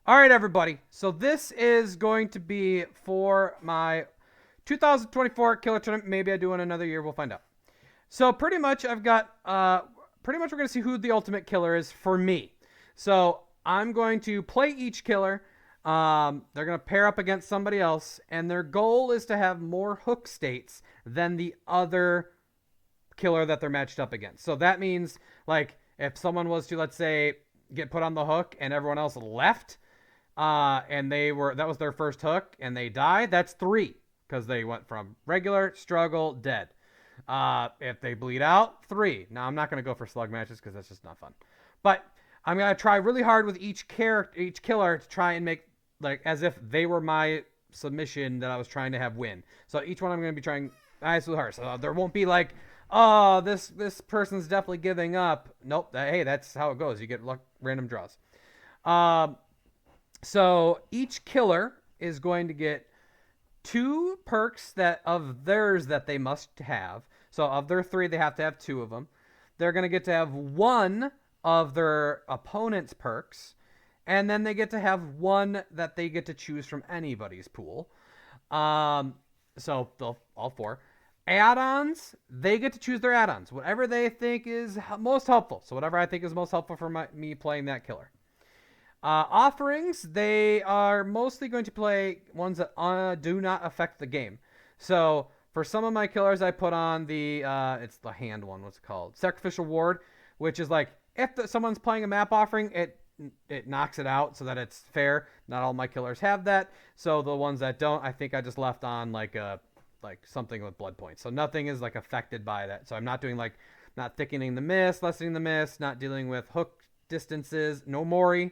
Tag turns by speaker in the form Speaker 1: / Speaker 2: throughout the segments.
Speaker 1: All right, everybody. So this is going to be for my 2024 killer tournament. Maybe I do in another year. We'll find out. So pretty much I've got, pretty much we're going to see who the ultimate killer is for me. So I'm going to play each killer. They're going to pair up against somebody else. And their goal is to have more hook states than the other killer that they're matched up against. So that means, like, if someone was to, let's say, get put on the hook and everyone else left, and that was their first hook and they died, that's 3 because they went from regular, struggle, dead. If they bleed out, 3. Now I'm not going to go for slug matches because that's just not fun. But I'm going to try really hard with each killer to try and make like as if they were my submission that I was trying to have win. So each one I'm going to be trying absolutely hard. So there won't be like, oh, this person's definitely giving up. Nope. Hey, that's how it goes. You get random draws. So each killer is going to get 2 perks of theirs that they must have. So of their 3, they have to have 2 of them. They're going to get to have 1 of their opponent's perks. And then they get to have 1 that they get to choose from anybody's pool. So all 4. Add-ons, they get to choose their add-ons. Whatever they think is most helpful. So whatever I think is most helpful for me playing that killer. Offerings, they are mostly going to play ones that do not affect the game. So for some of my killers, I put on it's the hand one. What's it called? Sacrificial Ward, which is like if someone's playing a map offering, it knocks it out so that it's fair. Not all my killers have that. So the ones that don't, I think I just left on like something with blood points. So nothing is like affected by that. So I'm not doing not thickening the mist, lessening the mist, not dealing with hook distances, no Mori.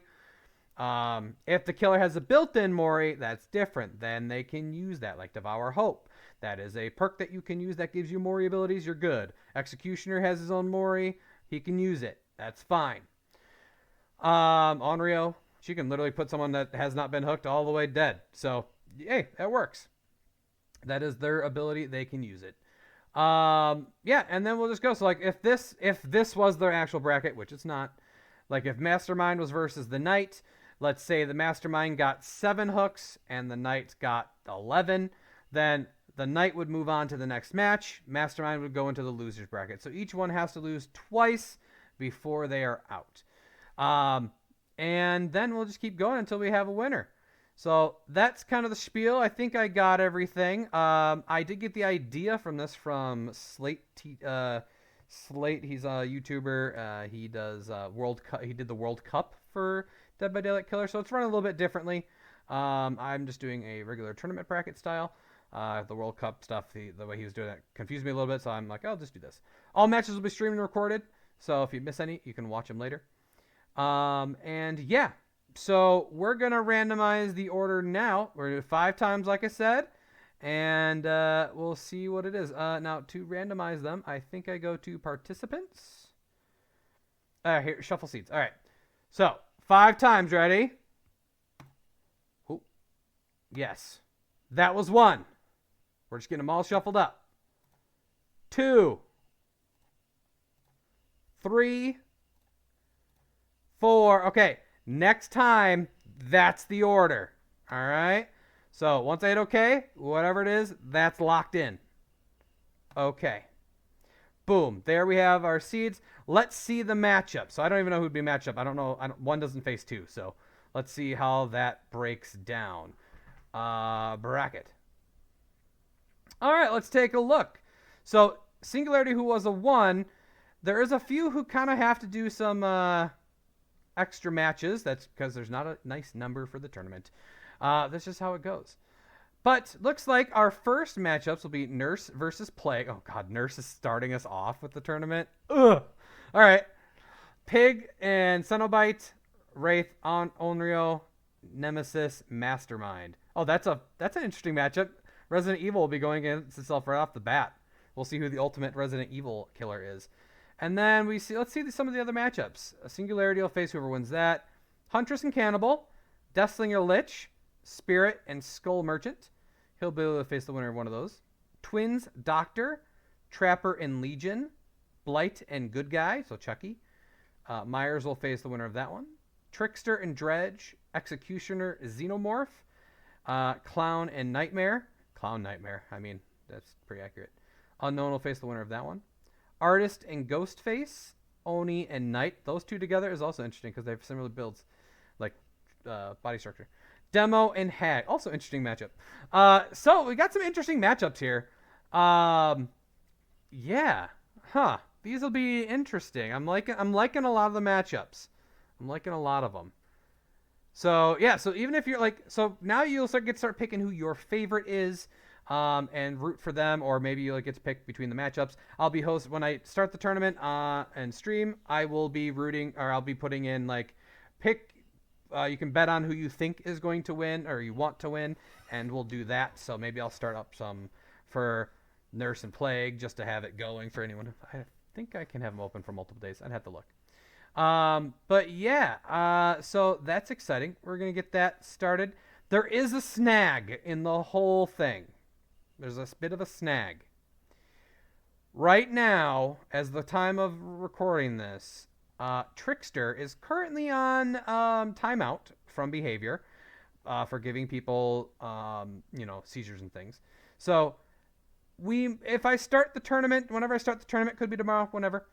Speaker 1: If the killer has a built-in Mori, that's different. Then they can use that, like Devour Hope. That is a perk that you can use that gives you Mori abilities. You're good. Executioner has his own Mori. He can use it. That's fine. Onryo, she can literally put someone that has not been hooked all the way dead. So, hey, that works. That is their ability. They can use it. Yeah, and then we'll just go. So, like, if this was their actual bracket, which it's not, like if Mastermind was versus the Knight, let's say the Mastermind got 7 hooks and the Knight got 11, then the Knight would move on to the next match. Mastermind would go into the loser's bracket. So each one has to lose twice before they are out. And then we'll just keep going until we have a winner. So that's kind of the spiel. I think I got everything. I did get the idea from this from Slate. Slate, he's a YouTuber. He does World Cup. He did the World Cup for Dead by Daylight Killer, so it's running a little bit differently. I'm just doing a regular tournament bracket style. The World Cup stuff, the way he was doing it confused me a little bit, so I'm like, I'll just do this. All matches will be streamed and recorded, so if you miss any, you can watch them later. And yeah, so we're gonna randomize the order now. We're gonna do 5 times, like I said. And we'll see what it is. Now, to randomize them, I think I go to participants. Here, shuffle seats. All right. So, 5 times. Ready? Ooh. Yes. That was 1. We're just getting them all shuffled up. 2. 3. 4. Okay. Next time, that's the order. All right. So once I hit OK, whatever it is, that's locked in. Okay. Boom. There we have our seeds. Let's see the matchup. So I don't even know who'd be matched up. I don't know. One doesn't face 2. So let's see how that breaks down. Bracket. All right. Let's take a look. So Singularity, who was a 1, there is a few who kind of have to do some extra matches. That's because there's not a nice number for the tournament. That's just how it goes. But looks like our first matchups will be Nurse versus Plague. Oh, God, Nurse is starting us off with the tournament. Ugh. All right. Pig and Cenobite, Wraith, Onryo, Nemesis, Mastermind. Oh, that's an interesting matchup. Resident Evil will be going against itself right off the bat. We'll see who the ultimate Resident Evil killer is. And then let's see some of the other matchups. Singularity will face whoever wins that. Huntress and Cannibal, Deathslinger Lich, Spirit and Skull Merchant. He'll be able to face the winner of one of those. Twins, Doctor, Trapper and Legion, Blight and Good Guy, so Chucky. Myers will face the winner of that one. Trickster and Dredge, Executioner, Xenomorph, Clown and Nightmare. Clown Nightmare. I mean, that's pretty accurate. Unknown will face the winner of that one. Artist and Ghostface, Oni and Knight. Those two together is also interesting because they have similar builds, like body structure. Demo and Hag. Also interesting matchup. So we got some interesting matchups here. Yeah. Huh. These will be interesting. I'm liking a lot of the matchups. I'm liking a lot of them. So yeah, so even if you're like, so now you'll start picking who your favorite is, and root for them, or maybe you'll get to pick between the matchups. I'll be host when I start the tournament and stream. I will be rooting, or I'll be putting in like pick. You can bet on who you think is going to win or you want to win, and we'll do that. So maybe I'll start up some for Nurse and Plague just to have it going for anyone. I think I can have them open for multiple days. I'd have to look. But yeah, so that's exciting. We're going to get that started. There is a snag in the whole thing. There's a bit of a snag. Right now, as the time of recording this, Trickster is currently on timeout from behavior for giving people, seizures and things. So if I start the tournament, whenever I start the tournament, could be tomorrow, whenever,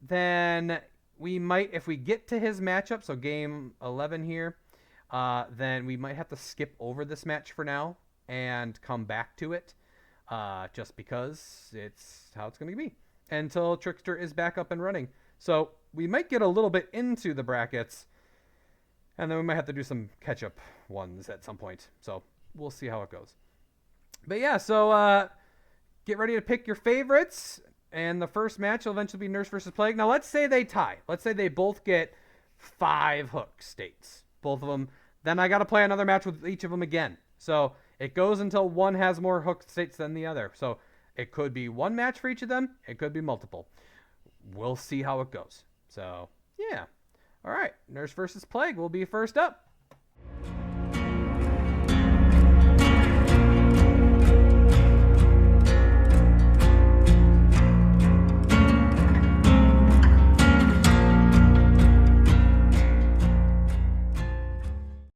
Speaker 1: then we might, if we get to his matchup, so game 11 here, then we might have to skip over this match for now and come back to it, just because it's how it's going to be until Trickster is back up and running. So we might get a little bit into the brackets, and then we might have to do some catch-up ones at some point. So we'll see how it goes. But yeah, so get ready to pick your favorites. And the first match will eventually be Nurse versus Plague. Now, let's say they tie. Let's say they both get 5 hook states. Both of them. Then I got to play another match with each of them again. So it goes until one has more hook states than the other. So it could be one match for each of them. It could be multiple. We'll see how it goes. So, yeah. All right. Nurse versus Plague will be first up.